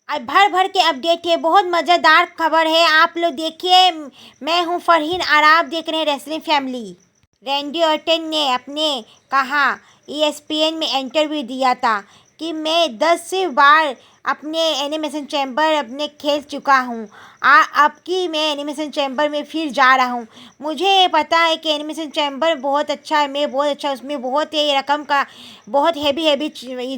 आज भर भर के अपडेट है, बहुत मज़ेदार खबर है। आप लोग देखिए, मैं हूँ फरहीन और आप देख रहे हैं रेसलिंग फैमिली। रैंडी ऑर्टन ने अपने कहा ईएसपीएन में इंटरव्यू दिया था कि मैं 10 से बार अपने एनिमेशन चैम्बर अपने खेल चुका हूँ। अब की मैं एनिमेशन चैम्बर में फिर जा रहा हूँ। मुझे पता है कि एनिमेशन चैम्बर बहुत अच्छा है, मैं बहुत अच्छा, उसमें बहुत ही रकम का बहुत हैवी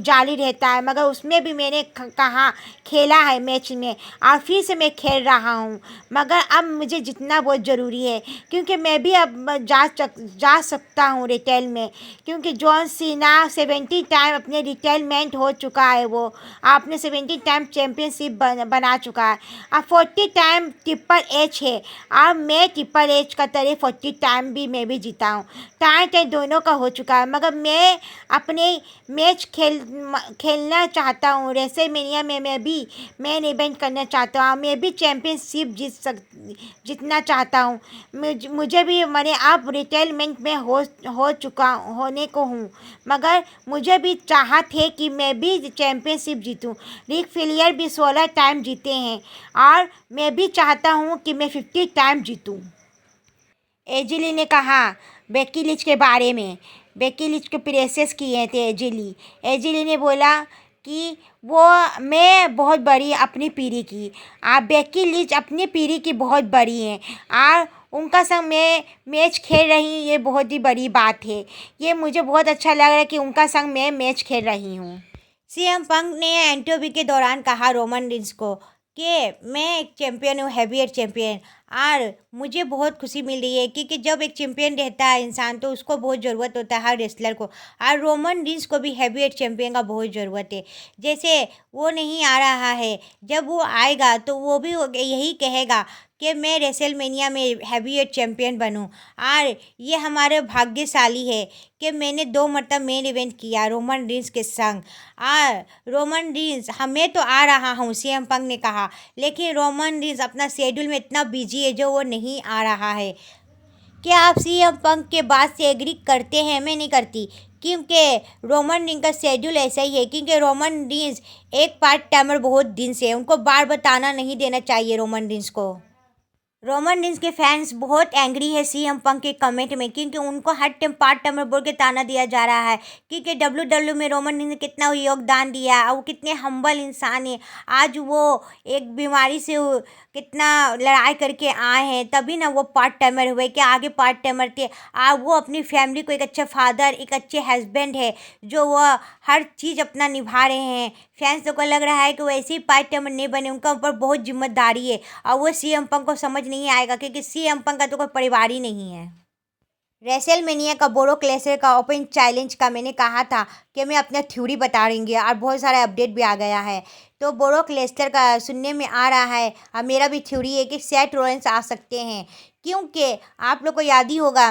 जाली रहता है, मगर उसमें भी मैंने कहा खेला है मैच में और फिर से मैं खेल रहा हूँ। मगर अब मुझे जीतना बहुत ज़रूरी है, क्योंकि मैं भी अब जा सकता हूँ रिटेल में, क्योंकि जॉन सीना 70 टाइम अपने रिटायरमेंट हो चुका है। वो आपने 70 टाइम चैम्पियनशिप बना चुका है। अब 40 टाइम ट्रिपल एच है और मैं ट्रिपल एच का तरह 40 टाइम भी मैं भी जीता हूँ। टाइम दोनों का हो चुका है, मगर मैं अपने मैच खेलना चाहता हूँ। रेसलमेनिया में मैं भी मेन इवेंट करना चाहता हूँ, मैं भी चैम्पियनशिप जीतना चाहता हूँ। मुझे भी मैंने अब रिटायरमेंट में हो चुका होने को हूँ, मगर मुझे भी चाहत है कि मैं भी चैम्पियनशिप जीतूँ। रिक फ्लेयर भी 16 टाइम जीते हैं और मैं भी चाहता हूँ कि मैं 50 टाइम जीतूँ। एजिली ने कहा बेकी लिंच के बारे में। बेकी लिंच के प्रेसेस किए थे एजिली। एजिली ने बोला कि वो मैं बहुत बड़ी अपनी पीढ़ी की, आप बेकी लिंच अपनी पीढ़ी की बहुत बड़ी हैं और उनका संग मैं मैच खेल रही, ये बहुत ही बड़ी बात है। ये मुझे बहुत अच्छा लग रहा है कि उनका संग मैं मैच खेल रही हूँ। सीएम पंक ने इंटरव्यू के दौरान कहा रोमन रिंस को कि मैं एक चैम्पियन हूँ, हैवीवेट चैम्पियन, और मुझे बहुत खुशी मिल रही है क्योंकि जब एक चैम्पियन रहता है इंसान तो उसको बहुत ज़रूरत होता है हर रेसलर को, और रोमन रिंस को भी हैवीवेट चैम्पियन का बहुत ज़रूरत है। जैसे वो नहीं आ रहा है, जब वो आएगा तो वो भी यही कहेगा कि मैं रेसलमेनिया में हैवीवेट चैम्पियन बनूं, और ये हमारे भाग्यशाली है कि मैंने 2 मरतबा मेन इवेंट किया रोमन रिंस के संग। रोमन रिंस हमें तो आ रहा हूँ, सीएम पंक ने कहा, लेकिन रोमन रिंस अपना शेड्यूल में इतना बिजी है जो वो नहीं आ रहा है। क्या आप सीएम पंक के बात से एग्री करते हैं? मैं नहीं करती, क्योंकि रोमन रिंस का शेड्यूल ऐसा ही है, क्योंकि रोमन रिंस एक पार्ट टाइमर बहुत दिन से, उनको बार बताना नहीं देना चाहिए रोमन रिंस को। रोमन रिंस के फैंस बहुत एंग्री है सीएम पंक के कमेंट में, क्योंकि उनको हर टाइम पार्ट टाइमर बोल के ताना दिया जा रहा है, क्योंकि डब्ल्यू में रोमन रिंस ने कितना योगदान दिया और वो कितने हम्बल इंसान है। आज वो एक बीमारी से कितना लड़ाई करके आए हैं, तभी ना वो पार्ट टाइमर हुए, कि आगे पार्ट टाइमर थे। आज वो अपनी फैमिली को एक अच्छे फादर, एक अच्छे हस्बैंड है, जो वह हर चीज़ अपना निभा रहे हैं। फैंस को लग रहा है कि वो ऐसे ही पार्ट टाइमर नहीं बने, उनका ऊपर बहुत जिम्मेदारी है, और वो सीएम पंक को समझ नहीं आएगा, क्योंकि सीएम पंक का तो कोई परिवार ही नहीं है। रेसलमेनिया का ब्रोक लेसनर का ओपन चैलेंज का मैंने कहा था कि मैं अपना थ्योरी बता रही और बहुत सारा अपडेट भी आ गया है। तो ब्रोक लेसनर का सुनने में आ रहा है, और मेरा भी थ्योरी है कि सेथ रॉलिंस आ सकते हैं, क्योंकि आप लोग को याद ही होगा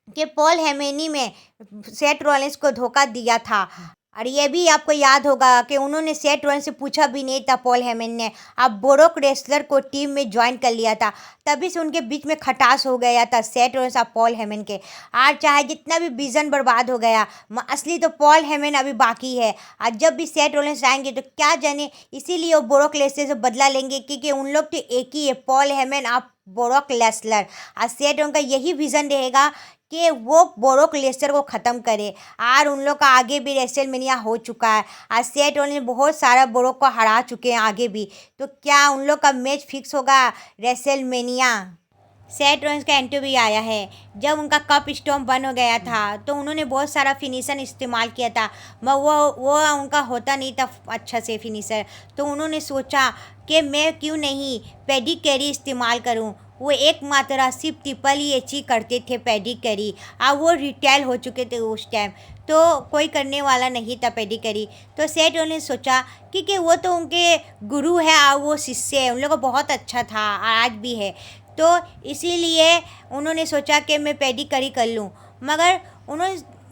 कि पॉल हेमनी में सेथ रॉलिंस को धोखा दिया था। और ये भी आपको याद होगा कि उन्होंने सेथ रॉलिंस से पूछा भी नहीं था पॉल हेमन ने, अब ब्रोक लेसनर को टीम में ज्वाइन कर लिया था, तभी से उनके बीच में खटास हो गया था सेथ रॉलिंस और पॉल हेमन के। आज चाहे जितना भी विजन बर्बाद हो गया, असली तो पॉल हेमन अभी बाकी है। आज जब भी सेथ रॉलिंस आएंगे तो क्या जाने, इसीलिए वो ब्रोक लेसनर से बदला लेंगे, क्योंकि उन लोग तो एक ही है, पॉल हेमन और ब्रोक लेसनर। और सेथ रॉलिंस का यही विज़न रहेगा कि वो ब्रोक लेसनर को ख़त्म करे, और उन लोग का आगे भी रेसलमेनिया हो चुका है, आज सेथ रॉलिंस बहुत सारा ब्रोक को हरा चुके हैं आगे भी, तो क्या उन लोग का मैच फिक्स होगा रेसलमेनिया? सेथ रॉलिंस का इंटरव्यू आया है, जब उनका कप स्टॉम्प बंद हो गया था तो उन्होंने बहुत सारा फिनिशर इस्तेमाल किया था, मगर वो उनका होता नहीं था अच्छा से फिनिशर, तो उन्होंने सोचा कि मैं क्यों नहीं पेडी कैरी इस्तेमाल करूं। वो एकमात्र सिर्फ ट्रिपल ही एच करते थे पेडी कैरी, और वो रिटायर हो चुके थे उस टाइम, तो कोई करने वाला नहीं था पेडी कैरी। तो सेठ उन्होंने सोचा, क्योंकि वो तो उनके गुरु है और वो शिष्य है, उन लोगों को बहुत अच्छा था आज भी है, तो इसीलिए उन्होंने सोचा कि मैं पेडी कैरी कर लूँ। मगर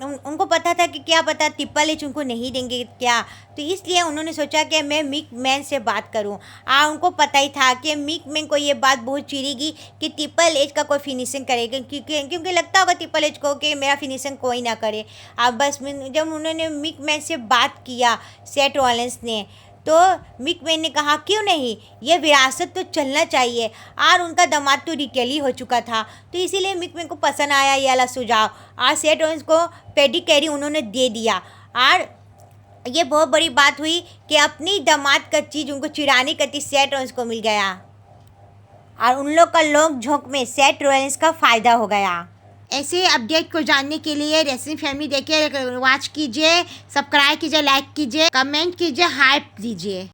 उनको पता था कि क्या पता ट्रिपल एच उनको नहीं देंगे क्या, तो इसलिए उन्होंने सोचा कि मैं मिक मैन से बात करूं। उनको पता ही था कि मिक मैन को ये बात बहुत चिढ़ेगी कि ट्रिपल एच का कोई फिनिशिंग करेगा, क्योंकि लगता होगा ट्रिपल एच को कि मेरा फिनिशिंग कोई ना करे। अब बस जब उन्होंने मिक मैन से बात किया सेथ रॉलिंस ने, तो मिक मैन ने कहा क्यों नहीं, ये विरासत तो चलना चाहिए। और उनका दामाद तो रिटेल ही हो चुका था, तो इसीलिए मिक मैन को पसंद आया ये वाला सुझाव और सेठ रोलिंस को पेडिकेरी उन्होंने दे दिया। और ये बहुत बड़ी बात हुई कि अपनी दामाद का चीज़ उनको चुराने का चीज़ सेठ रोलिंस को मिल गया और उन लोग का लोग झोंक में सेठ रोलिंस का फ़ायदा हो गया। ऐसे अपडेट को जानने के लिए रेसलिंग फैमिली देखिए, वॉच कीजिए, सब्सक्राइब कीजिए, लाइक कीजिए, कमेंट कीजिए, हाइप दीजिए।